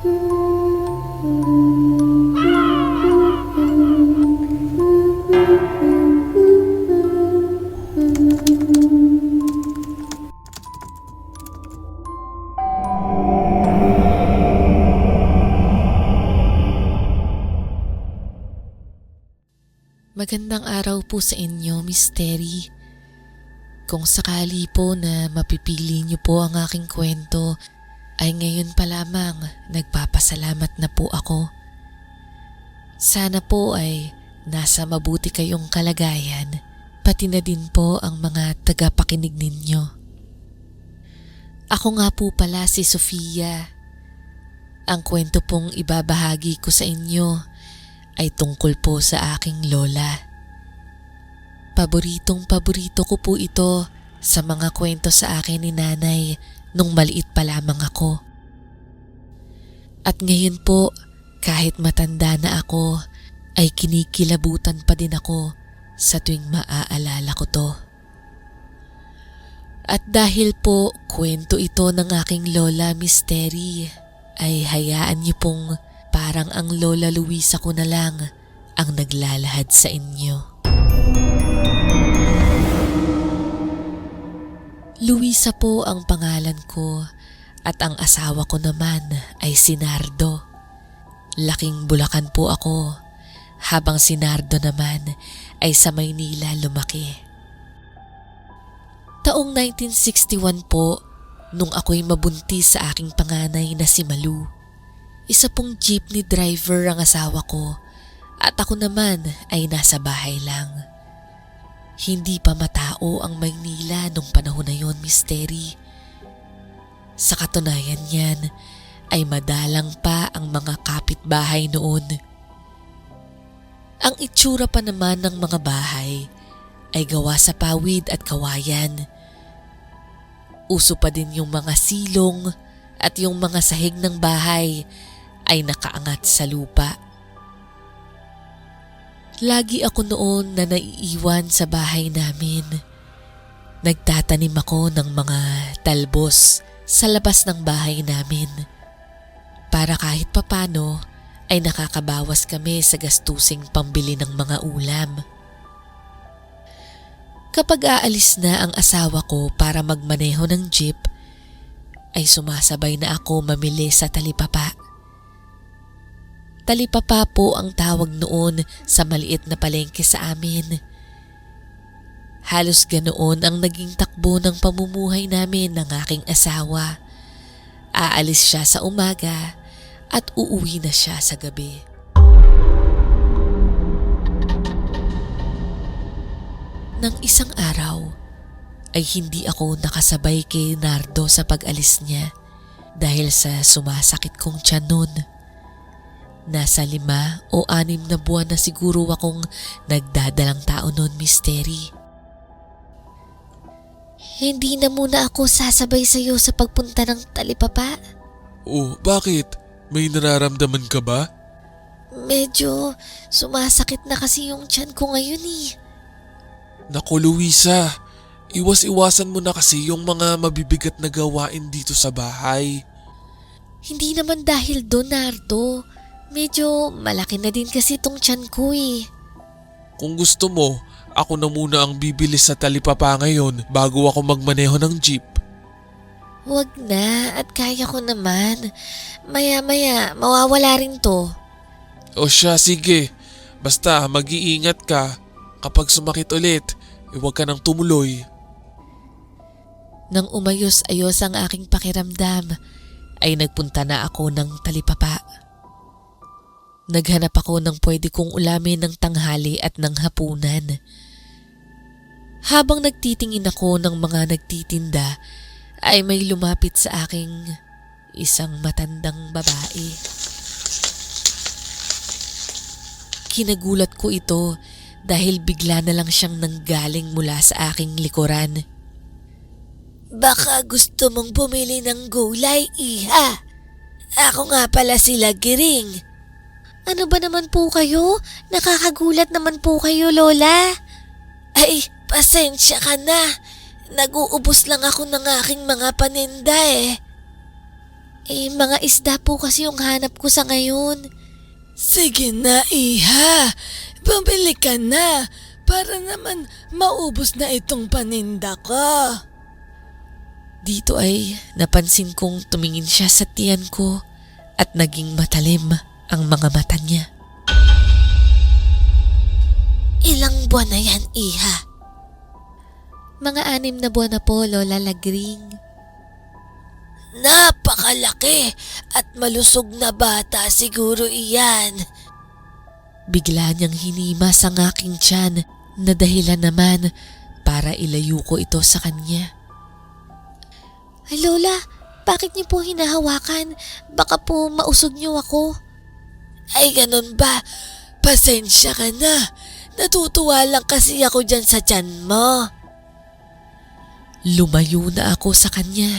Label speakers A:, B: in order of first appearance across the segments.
A: Magandang araw po sa inyo, Miss Terry. Kung sakali po na mapipili niyo po ang aking kwento, ay ngayon pa lamang nagpapasalamat na po ako. Sana po ay nasa mabuti kayong kalagayan, pati na din po ang mga tagapakinig ninyo. Ako nga po pala si Sofia. Ang kwento pong ibabahagi ko sa inyo ay tungkol po sa aking lola. Paboritong-paborito ko po ito sa mga kwento sa akin ni nanay nung maliit pa lamang ako. At ngayon po, kahit matanda na ako, ay kinikilabutan pa din ako sa tuwing maaalala ko to. At dahil po kwento ito ng aking lola, Miss Terry, ay hayaan niyo pong parang ang Lola Luisa ko na lang ang naglalahad sa inyo. Luisa po ang pangalan ko at ang asawa ko naman ay si Nardo. Laking Bulacan po ako, habang si Nardo naman ay sa Maynila lumaki. Taong 1961 po, nung ako'y mabuntis sa aking panganay na si Malu. Isa pong jeepney driver ang asawa ko at ako naman ay nasa bahay lang. Hindi pa matao ang Maynila nung panahon na yon, Miss Terry. Sa katunayan niyan ay madalang pa ang mga kapitbahay noon. Ang itsura pa naman ng mga bahay ay gawa sa pawid at kawayan. Uso pa din yung mga silong at yung mga sahig ng bahay ay nakaangat sa lupa. Lagi ako noon na naiiwan sa bahay namin. Nagtatanim ako ng mga talbos sa labas ng bahay namin para kahit papano ay nakakabawas kami sa gastusing pambili ng mga ulam. Kapag aalis na ang asawa ko para magmaneho ng jeep, ay sumasabay na ako mamili sa talipapa. Talipapa po ang tawag noon sa maliit na palengke sa amin. Halos ganoon ang naging takbo ng pamumuhay namin ng aking asawa. Aalis siya sa umaga at uuwi na siya sa gabi. Nang isang araw ay hindi ako nakasabay kay Nardo sa pag-alis niya dahil sa sumasakit kong tiyan noon. Nasa 5 o 6 na buwan na siguro akong nagdadalang tao noon, Miss Terry.
B: Hindi na muna ako sasabay sa'yo sa pagpunta ng talipapa.
C: Oh, bakit? May nararamdaman ka ba?
B: Medyo sumasakit na kasi yung tiyan ko ngayon eh.
C: Naku, Luisa, iwas-iwasan mo na kasi yung mga mabibigat na gawain dito sa bahay.
B: Hindi naman dahil doon, Nardo. Medyo malaki na din kasi tong tiyan ko eh.
C: Kung gusto mo, ako na muna ang bibili sa talipapa ngayon bago ako magmaneho ng jeep.
B: Huwag na at kaya ko naman. Maya-maya mawawala rin to.
C: O siya, sige. Basta mag-iingat ka. Kapag sumakit ulit, huwag ka nang tumuloy.
A: Nang umayos-ayos ang aking pakiramdam, ay nagpunta na ako ng talipapa. Naghanap ako ng pwede kong ulamin ng tanghali at ng hapunan. Habang nagtitingin ako ng mga nagtitinda, ay may lumapit sa aking isang matandang babae. Kinagulat ko ito dahil bigla na lang siyang nanggaling mula sa aking likuran.
B: Baka gusto mong bumili ng gulay, iha. Ako nga pala sila Giring. Ano ba naman po kayo? Nakakagulat naman po kayo, Lola. Ay, pasensya ka na. Nag-uubos lang ako ng aking mga paninda eh. Mga isda po kasi yung hanap ko sa ngayon. Sige na, Iha. Bumili ka na para naman maubos na itong paninda ko.
A: Dito ay napansin kong tumingin siya sa tiyan ko at naging matalim ang mga mata niya.
B: Ilang buwan na yan, Iha?
A: Mga 6 na buwan na po, Lola Lagring.
B: Napakalaki at malusog na bata siguro iyan.
A: Bigla niyang hinimas ang aking tiyan na dahilan naman para ilayo ko ito sa kanya.
B: Ay Lola, bakit niyo po hinahawakan? Baka po mausog niyo ako. Ay ganun ba? Pasensya ka na. Natutuwa lang kasi ako dyan sa tiyan mo.
A: Lumayo na ako sa kanya.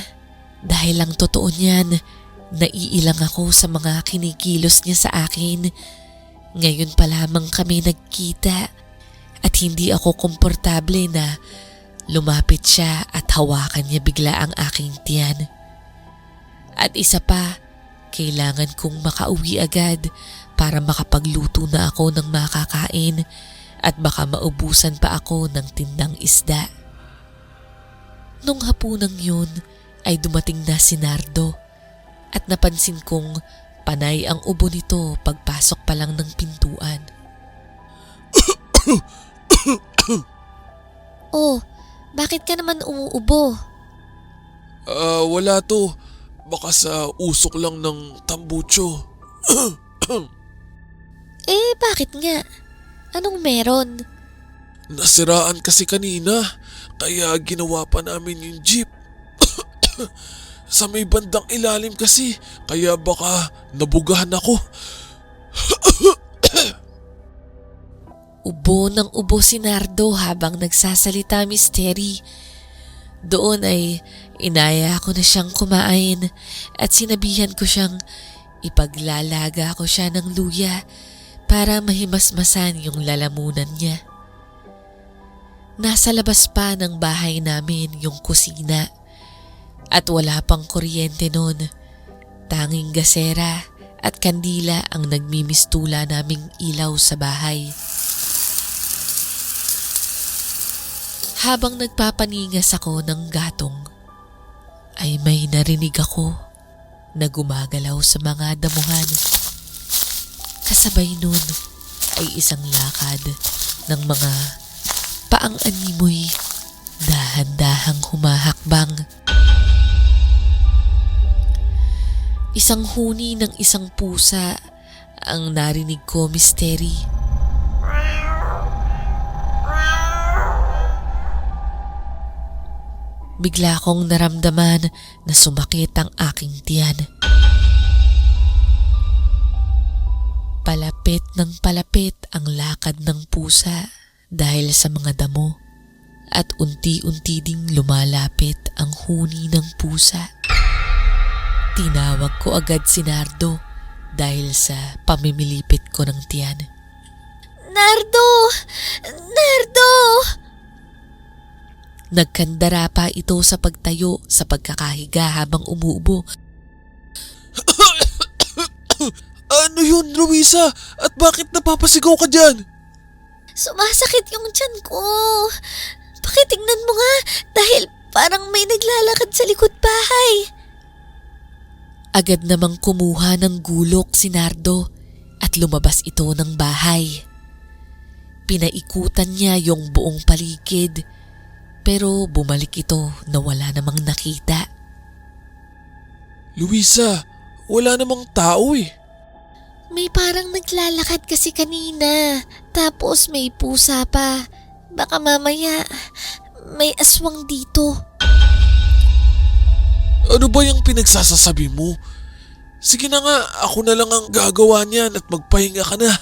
A: Dahil lang totoo niyan, naiilang ako sa mga kinikilos niya sa akin. Ngayon pa lamang kami nagkita at hindi ako komportable na lumapit siya at hawakan niya bigla ang aking tiyan. At isa pa, kailangan kong makauwi agad para makapagluto na ako ng makakain at baka maubusan pa ako ng tindang isda. Nung hapunang yun, ay dumating na si Nardo at napansin kong panay ang ubo nito pagpasok pa lang ng pintuan.
B: Oh, bakit ka naman umuubo?
C: Wala to. Baka sa usok lang ng tambucho.
B: Bakit nga? Anong meron?
C: Nasiraan kasi kanina, kaya ginawa pa namin yung jeep. Sa may bandang ilalim kasi, kaya baka nabugahan ako.
A: Ubo ng ubo si Nardo habang nagsasalita, Miss Terry. Doon ay inaya ko na siyang kumain at sinabihan ko siyang ipaglalaga ko siya ng luya para mahimasmasan yung lalamunan niya. Nasa labas pa ng bahay namin yung kusina at wala pang kuryente noon. Tanging gasera at kandila ang nagmimistula naming ilaw sa bahay. Habang nagpapaningas ako ng gatong, ay may narinig ako na gumagalaw sa mga damuhan. Kasabay nun ay isang lakad ng mga paang animoy dahan-dahang humahakbang. Isang huni ng isang pusa ang narinig ko, Miss Terry. Bigla kong naramdaman na sumakit ang aking tiyan. Palapit ng palapit ang lakad ng pusa dahil sa mga damo at unti-unti ding lumalapit ang huni ng pusa. Tinawag ko agad si Nardo dahil sa pamimilipit ko ng tiyan.
B: Nardo! Nardo!
A: Nagkandara pa ito sa pagtayo sa pagkakahiga habang umuubo.
C: Ano yun, Luisa? At bakit napapasigaw ka dyan?
B: Sumasakit yung tiyan ko. Pakitignan mo nga dahil parang may naglalakad sa likod bahay.
A: Agad namang kumuha ng gulok si Nardo at lumabas ito ng bahay. Pinaikutan niya yung buong paligid pero bumalik ito na wala namang nakita.
C: Luisa, wala namang tao eh.
B: May parang naglalakad kasi kanina. Tapos may pusa pa. Baka mamaya may aswang dito.
C: Ano ba yung pinagsasasabi mo? Sige na nga, ako na lang ang gagawa niyan at magpahinga ka na.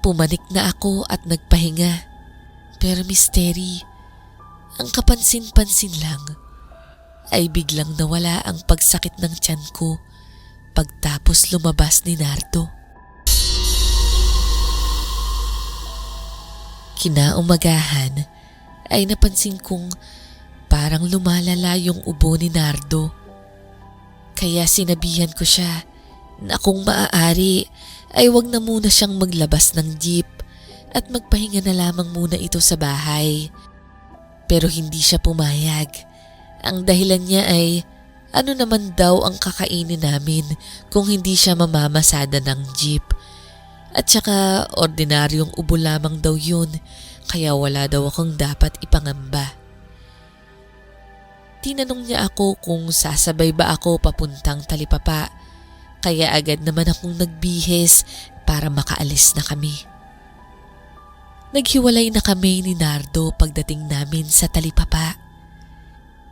A: Pumanik na ako at nagpahinga. Pero Miss Terry, ang kapansin-pansin lang ay biglang nawala ang pagsakit ng tiyan ko pagtapos lumabas ni Nardo. Kinaumagahan ay napansin kong parang lumalala yung ubo ni Nardo. Kaya sinabihan ko siya na kung maaari ay wag na muna siyang maglabas ng jeep at magpahinga na lamang muna ito sa bahay. Pero hindi siya pumayag. Ang dahilan niya ay ano naman daw ang kakainin namin kung hindi siya mamamasada ng jeep. At saka ordinaryong ubo lamang daw yun, kaya wala daw akong dapat ipangamba. Tinanong niya ako kung sasabay ba ako papuntang Talipapa, kaya agad naman akong nagbihis para makaalis na kami. Naghiwalay na kami ni Nardo pagdating namin sa Talipapa.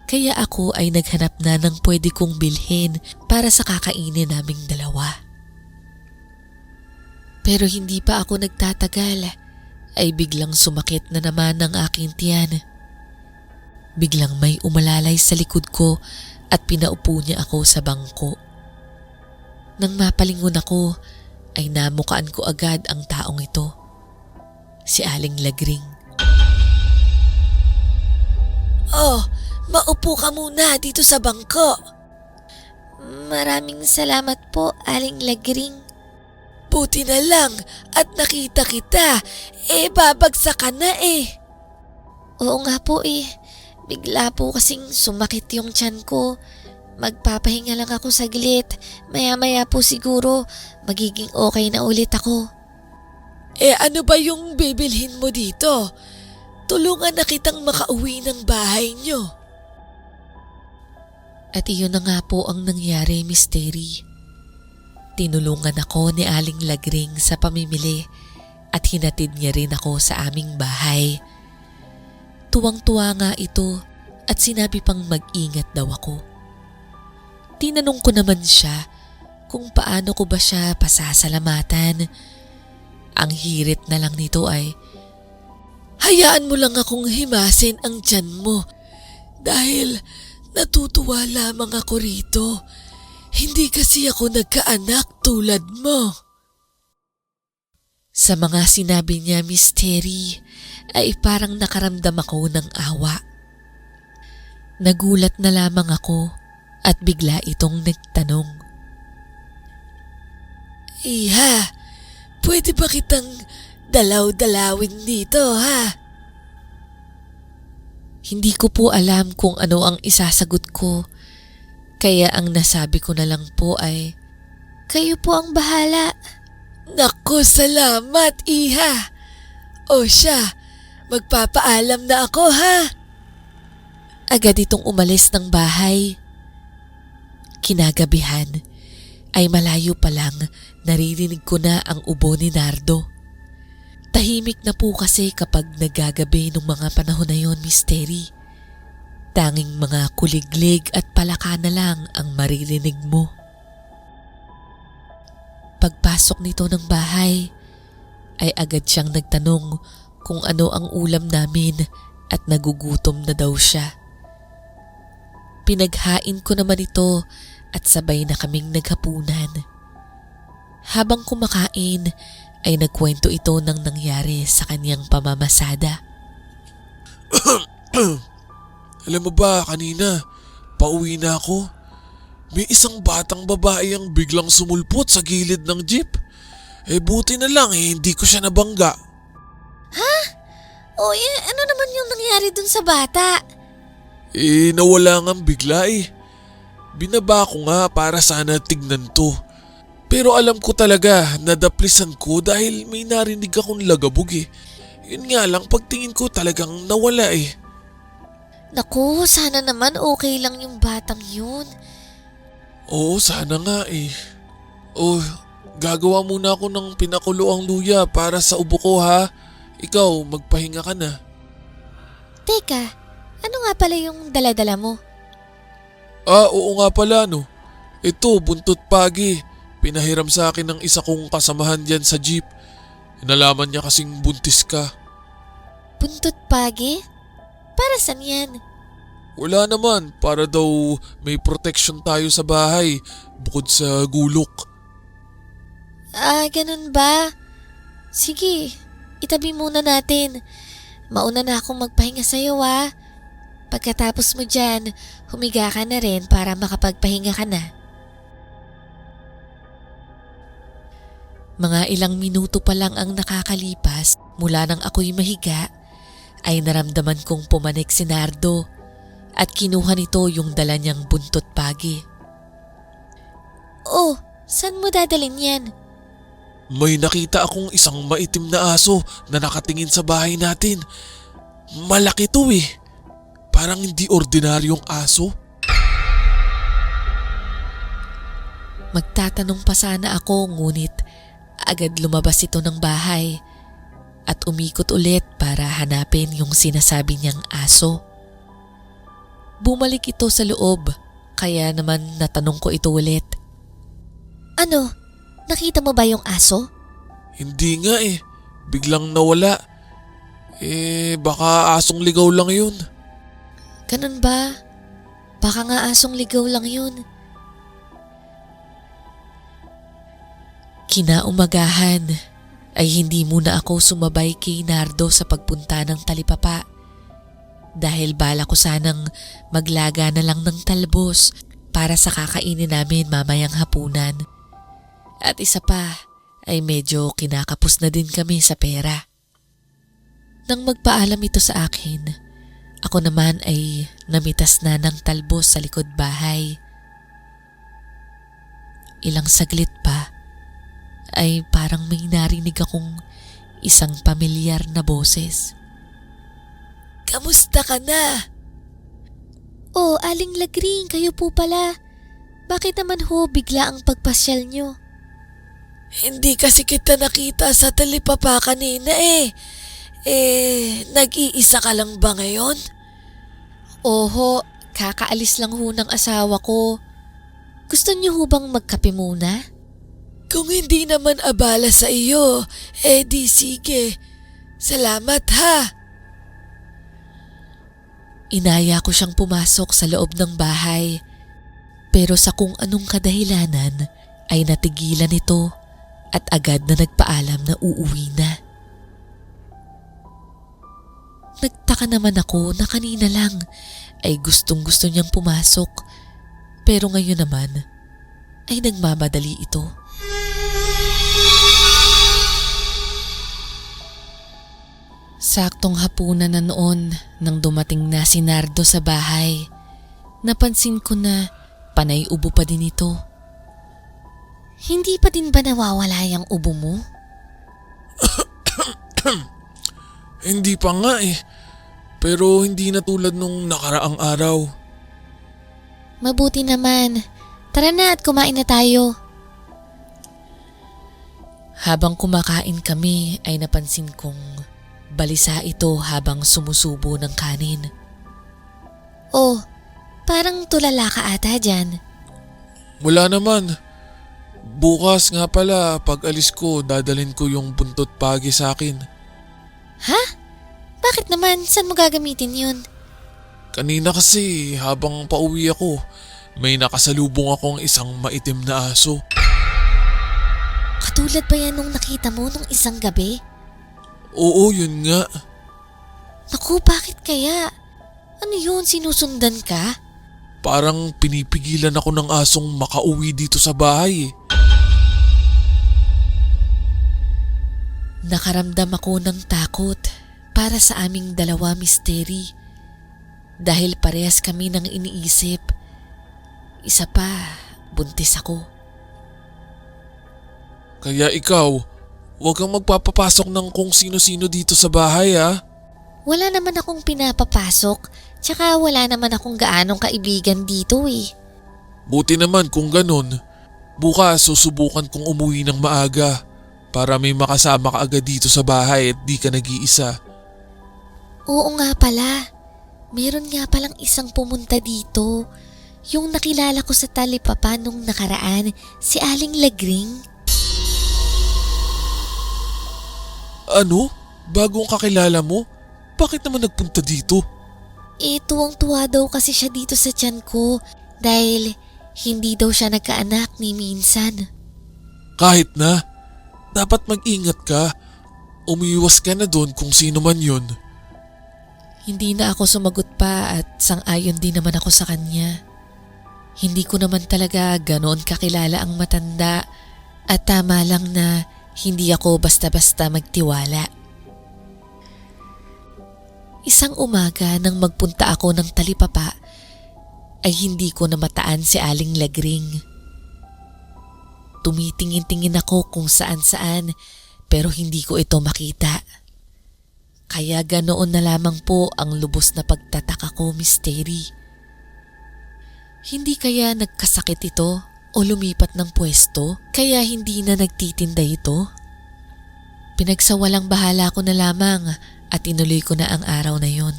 A: Kaya ako ay naghanap na ng pwede kong bilhin para sa kakainin naming dalawa. Pero hindi pa ako nagtatagal ay biglang sumakit na naman ang aking tiyan. Biglang may umalalay sa likod ko at pinaupo niya ako sa bangko. Nang mapalingon ako ay namukaan ko agad ang taong ito. Si Aling Lagring.
B: Oh, maupo ka muna dito sa bangko.
D: Maraming salamat po, Aling Lagring.
B: Buti na lang at nakita kita. Babagsak ka na
D: Oo nga po Bigla po kasing sumakit yung tiyan ko. Magpapahinga lang ako saglit. Maya-maya po siguro magiging okay na ulit ako.
B: Ano ba yung bibilhin mo dito? Tulungan na kitang makauwi ng bahay nyo.
A: At iyon na nga po ang nangyari, Miss Terry. Tinulungan ako ni Aling Lagring sa pamimili at hinatid niya rin ako sa aming bahay. Tuwang-tuwa nga ito at sinabi pang mag-ingat daw ako. Tinanong ko naman siya kung paano ko ba siya pasasalamatan. Ang hirit na lang nito ay,
B: hayaan mo lang akong himasin ang tiyan mo dahil natutuwa lamang ako rito. Hindi kasi ako nagkaanak tulad mo.
A: Sa mga sinabi niya, Miss Terry, ay parang nakaramdam ako ng awa. Nagulat na lamang ako at bigla itong nagtanong.
B: Iha, pwede ba kitang dalaw-dalawin dito ha?
A: Hindi ko po alam kung ano ang isasagot ko, kaya ang nasabi ko na lang po ay,
D: Kayo po ang bahala.
B: Naku, salamat iha. O siya, magpapaalam na ako ha.
A: agad itong umalis ng bahay. Kinagabihan ay malayo pa lang naririnig ko na ang ubo ni Nardo. Tahimik na po kasi kapag nagagabi nung mga panahon na yon, Miss Terry. Tanging mga kuliglig at palaka na lang ang maririnig mo. Pagpasok nito ng bahay ay agad siyang nagtanong kung ano ang ulam namin at nagugutom na daw siya. Pinaghain ko naman ito at sabay na kaming naghapunan. Habang kumakain ay nagkwento ito ng nangyari sa kanyang pamamasada.
C: Alam mo ba, kanina, pauwi na ako. May isang batang babae ang biglang sumulpot sa gilid ng jeep. Buti na lang hindi ko siya nabangga.
D: Ano naman yung nangyari dun sa bata?
C: Nawala nga bigla Binaba ko nga para sana tignan to. Pero alam ko talaga, nadaplisan ko dahil may narinig akong lagabog Yun nga lang, pagtingin ko talagang nawala
D: Naku, sana naman okay lang yung batang yun.
C: Oo, sana nga gagawa muna ako ng pinakuloang luya para sa ubo ko ha. Ikaw, magpahinga ka na.
D: Teka, ano nga pala yung dala-dala mo?
C: Oo nga pala no. Ito, buntot pagi. Pinahiram sa akin ng isa kong kasamahan dyan sa jeep. Nalaman niya kasing buntis ka.
D: Buntot pagi? Para saan yan?
C: Wala naman, para daw may protection tayo sa bahay bukod sa gulok.
D: Ganun ba? Sige, itabi muna natin. Mauna na akong magpahinga sa'yo Pagkatapos mo dyan, humiga ka na rin para makapagpahinga ka na.
A: Mga ilang minuto pa lang ang nakakalipas mula nang ako'y mahiga ay naramdaman kong pumanik si Nardo at kinuha nito yung dala niyang buntot pagi.
D: Oh, saan mo dadalhin yan?
C: May nakita akong isang maitim na aso na nakatingin sa bahay natin. Malaki to eh. Parang hindi ordinaryong aso.
A: Magtatanong pa sana ako ngunit agad lumabas ito ng bahay at umikot ulit para hanapin yung sinasabi niyang aso. Bumalik ito sa loob kaya naman natanong ko ito ulit.
D: Ano? Nakita mo ba yung aso?
C: Hindi nga eh. Biglang nawala. Baka asong ligaw lang yun.
D: Ganun ba? Baka nga asong ligaw lang yun.
A: Kinaumagahan ay hindi muna ako sumabay kay Nardo sa pagpunta ng talipapa dahil bala ko sanang maglaga na lang ng talbos para sa kakainin namin mamayang hapunan. At isa pa ay medyo kinakapos na din kami sa pera. Nang magpaalam ito sa akin, ako naman ay namitas na ng talbos sa likod bahay. Ilang saglit pa ay parang may narinig akong isang pamilyar na boses.
B: Kamusta ka na?
D: Oh, Aling Lagring, kayo po pala. Bakit naman ho bigla ang pagpasyal nyo?
B: Hindi kasi kita nakita sa talipapa kanina eh. Nag-iisa ka lang ba ngayon?
D: Oho, kakaalis lang ho ng asawa ko. Gusto niyo ho bang magkape muna?
B: Kung hindi naman abala sa iyo, di sige. Salamat ha.
A: Inaya ko siyang pumasok sa loob ng bahay pero sa kung anong kadahilanan ay natigilan ito at agad na nagpaalam na uuwi na. Nagtaka naman ako na kanina lang ay gustong-gusto niyang pumasok pero ngayon naman ay nagmamadali ito. Saktong hapunan na noon nang dumating na si Nardo sa bahay. Napansin ko na panay ubo pa din ito.
D: Hindi pa din ba nawawala yung ubo mo?
C: Hindi pa nga eh. Pero hindi na tulad nung nakaraang araw.
D: Mabuti naman. Tara na at kumain na tayo.
A: Habang kumakain kami ay napansin kong balisa ito habang sumusubo ng kanin.
D: Oh, parang tulala ka ata dyan.
C: Wala naman. Bukas nga pala pag alis ko dadalhin ko yung buntot pagi sa akin.
D: Ha? Bakit naman? Saan mo gagamitin yun?
C: Kanina kasi habang pauwi ako, may nakasalubong akong isang maitim na aso.
D: Katulad ba yan nung nakita mo nung isang gabi?
C: Oo, yun nga.
D: Naku, bakit kaya? Ano yun, sinusundan ka?
C: Parang pinipigilan ako ng asong makauwi dito sa bahay.
A: Nakaramdam ako ng takot para sa aming dalawa misteri dahil parehas kami nang iniisip. Isa pa, buntis ako.
C: Kaya ikaw, huwag kang magpapapasok ng kung sino-sino dito sa bahay ha.
D: Wala naman akong pinapapasok, tsaka wala naman akong gaanong kaibigan dito eh.
C: Buti naman kung ganun. Bukas susubukan kong umuwi ng maaga para may makasama ka agad dito sa bahay at di ka nag-iisa.
D: Oo nga pala, meron nga palang isang pumunta dito. Yung nakilala ko sa talipapa nung nakaraan, si Aling Lagring.
C: Ano? Bagong kakilala mo? Bakit naman nagpunta dito?
D: Tuwang-tuwa daw kasi siya dito sa tiyan ko dahil hindi daw siya nagkaanak ni minsan.
C: Kahit na, dapat mag-ingat ka. Umiwas ka na doon kung sino man yun.
A: Hindi na ako sumagot pa at sang-ayon din naman ako sa kanya. Hindi ko naman talaga ganoon kakilala ang matanda at tama lang na hindi ako basta-basta magtiwala. Isang umaga nang magpunta ako ng talipapa ay hindi ko namataan si Aling Lagring. Tumitingin-tingin ako kung saan-saan pero hindi ko ito makita. Kaya ganoon na lamang po ang lubos na pagtataka ko, Misteri. Hindi kaya nagkasakit ito o lumipat ng pwesto kaya hindi na nagtitinda ito? Pinagsawalang bahala ko na lamang at inuloy ko na ang araw na yon.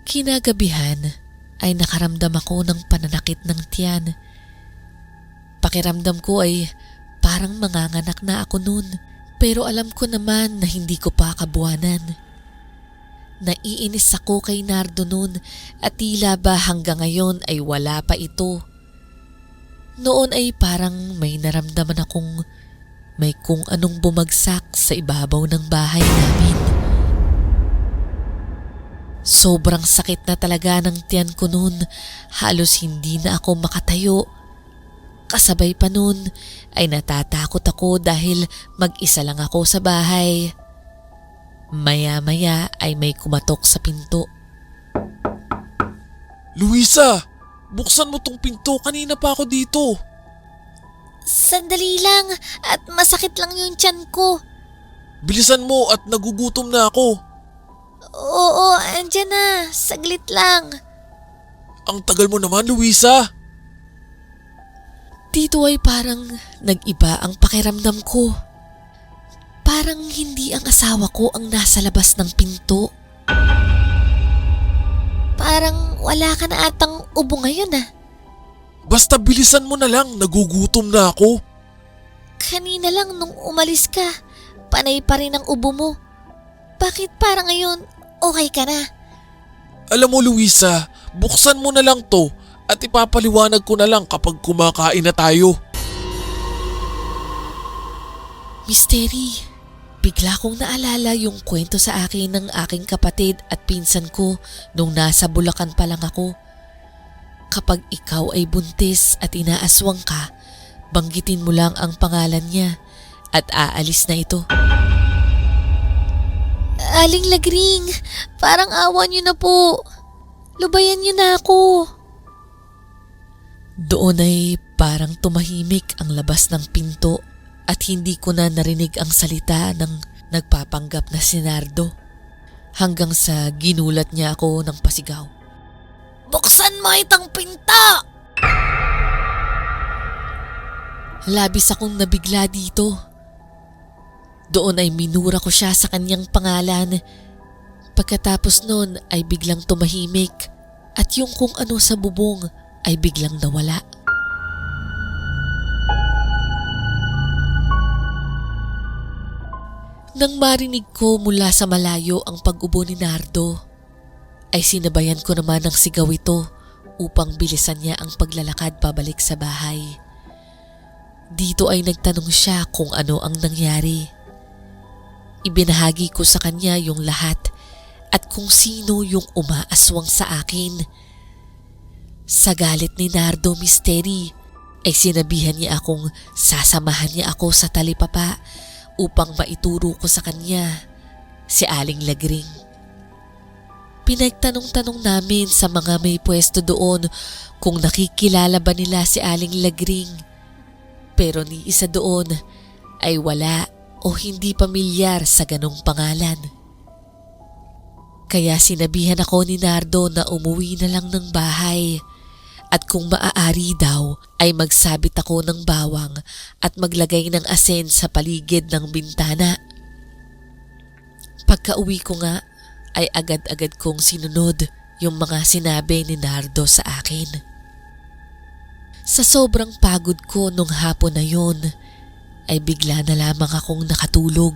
A: Kinagabihan ay nakaramdam ako ng pananakit ng tiyan. Pakiramdam ko ay parang manganganak na ako noon pero alam ko naman na hindi ko pa kabuwanan. Naiinis ako kay Nardo noon at tila ba hanggang ngayon ay wala pa ito. Noon ay parang may naramdaman akong may kung anong bumagsak sa ibabaw ng bahay namin. Sobrang sakit na talaga ng tiyan ko noon, halos hindi na ako makatayo. Kasabay pa noon ay natatakot ako dahil mag-isa lang ako sa bahay. Maya-maya ay may kumatok sa pinto.
C: Luisa! Buksan mo tong pinto, kanina pa ako dito.
B: Sandali lang at masakit lang yung tiyan ko.
C: Bilisan mo at nagugutom na ako.
B: Oo, andyan na. Saglit lang.
C: Ang tagal mo naman, Luisa.
A: Dito ay parang nag-iba ang pakiramdam ko. Parang hindi ang asawa ko ang nasa labas ng pinto.
B: Parang wala ka na atang ubo ngayon ah.
C: Basta bilisan mo na lang, nagugutom na ako.
B: Kanina lang nung umalis ka, panay pa rin ang ubo mo. Bakit parang ngayon okay ka na?
C: Alam mo, Luisa, buksan mo na lang to at ipapaliwanag ko na lang kapag kumakain na tayo.
A: Misteri, bigla kong naalala yung kwento sa akin ng aking kapatid at pinsan ko nung nasa Bulacan pa lang ako. Kapag ikaw ay buntis at inaaswang ka, banggitin mo lang ang pangalan niya at aalis na ito.
B: Aling Lagring, parang awa niyo na po. Lubayan niyo na ako.
A: Doon ay parang tumahimik ang labas ng pinto at hindi ko na narinig ang salita ng nagpapanggap na si Nardo. Hanggang sa ginulat niya ako ng pasigaw.
B: Buksan mo itong pinto!
A: Labis akong nabigla dito. Doon ay minura ko siya sa kanyang pangalan. Pagkatapos noon ay biglang tumahimik at yung kung ano sa bubong ay biglang nawala. Nang marinig ko mula sa malayo ang pag-ubo ni Nardo, ay sinabayan ko naman ng sigaw ito upang bilisan niya ang paglalakad pabalik sa bahay. Dito ay nagtanong siya kung ano ang nangyari. Ibinahagi ko sa kanya yung lahat at kung sino yung umaaswang sa akin. Sa galit ni Nardo, Misteri, ay sinabihan niya akong sasamahan niya ako sa talipapa upang maituro ko sa kanya si Aling Lagring. Pinagtanong-tanong namin sa mga may pwesto doon kung nakikilala ba nila si Aling Lagring. Pero ni isa doon ay wala o hindi pamilyar sa ganong pangalan. Kaya sinabihan ako ni Nardo na umuwi na lang ng bahay at kung maaari daw ay magsabit ako ng bawang at maglagay ng asin sa paligid ng bintana. Pagka-uwi ko nga ay agad-agad kong sinunod yung mga sinabi ni Nardo sa akin. Sa sobrang pagod ko nung hapon na yon, ay bigla na lamang akong nakatulog.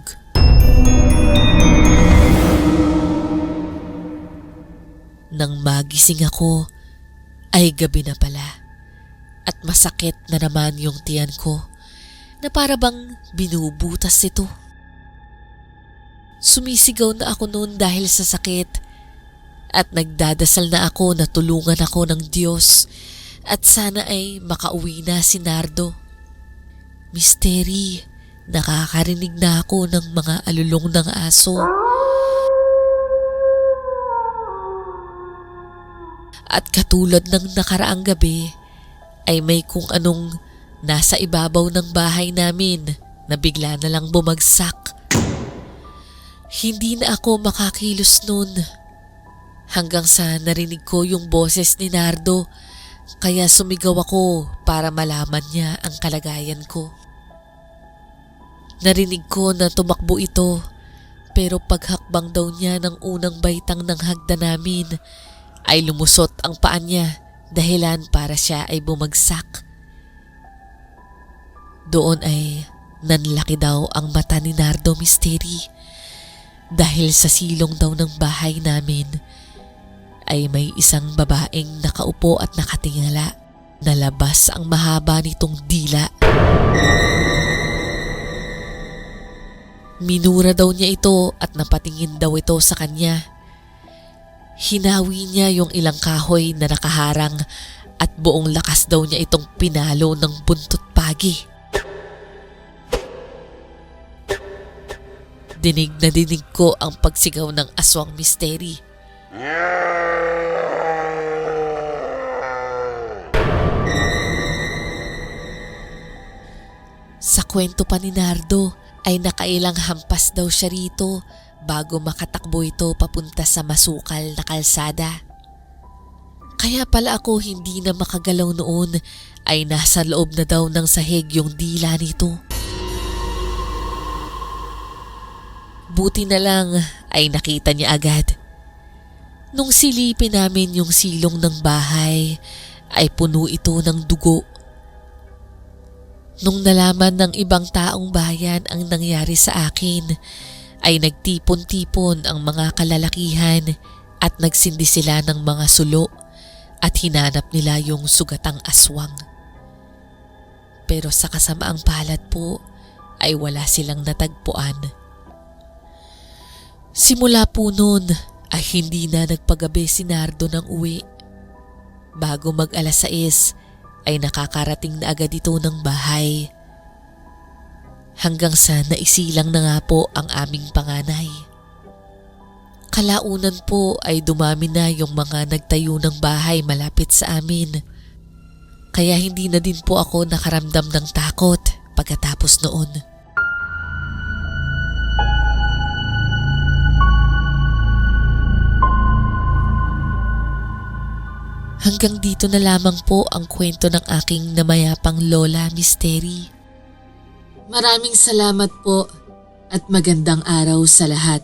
A: Nang magising ako, ay gabi na pala at masakit na naman yung tiyan ko na para bang binubutas ito. Sumisigaw na ako noon dahil sa sakit at nagdadasal na ako na tulungan ako ng Diyos at sana ay makauwi na si Nardo. Misteri, nakakarinig na ako ng mga alulong ng aso. At katulad ng nakaraang gabi ay may kung anong nasa ibabaw ng bahay namin na bigla na lang bumagsak. Hindi na ako makakilos nun hanggang sa narinig ko yung boses ni Nardo kaya sumigaw ako para malaman niya ang kalagayan ko. Narinig ko na tumakbo ito pero paghakbang daw niya ng unang baitang ng hagdan namin ay lumusot ang paa niya dahilan para siya ay bumagsak. Doon ay nanlaki daw ang mata ni Nardo, Misteri. Dahil sa silong daw ng bahay namin ay may isang babaeng nakaupo at nakatingala. Nalabas ang mahaba nitong dila. Minura daw niya ito at napatingin daw ito sa kanya. Hinawi niya yung ilang kahoy na nakaharang at buong lakas daw niya itong pinalo ng buntot pagi. Dinig na dinig ko ang pagsigaw ng aswang, Misteri. Sa kwento pa ni Nardo ay nakailang hampas daw siya rito bago makatakbo ito papunta sa masukal na kalsada. Kaya pala ako hindi na makagalaw noon ay nasa loob na daw ng sahig yung dila nito. Buti na lang ay nakita niya agad. Nung silipin namin yung silong ng bahay ay puno ito ng dugo. Nung nalaman ng ibang taong bayan ang nangyari sa akin ay nagtipon-tipon ang mga kalalakihan at nagsindi sila ng mga sulo at hinanap nila yung sugatang aswang. Pero sa kasamaang palad po ay wala silang natagpuan. Simula po noon ay hindi na nagpagabi si Nardo ng uwi. Bago mag alas 6 ay nakakarating na agad ito ng bahay. Hanggang sa naisilang na nga po ang aming panganay. Kalaunan po ay dumami na yung mga nagtayo ng bahay malapit sa amin. Kaya hindi na din po ako nakaramdam ng takot pagkatapos noon. Hanggang dito na lamang po ang kwento ng aking namayapang lola, Misteri. Maraming salamat po at magandang araw sa lahat.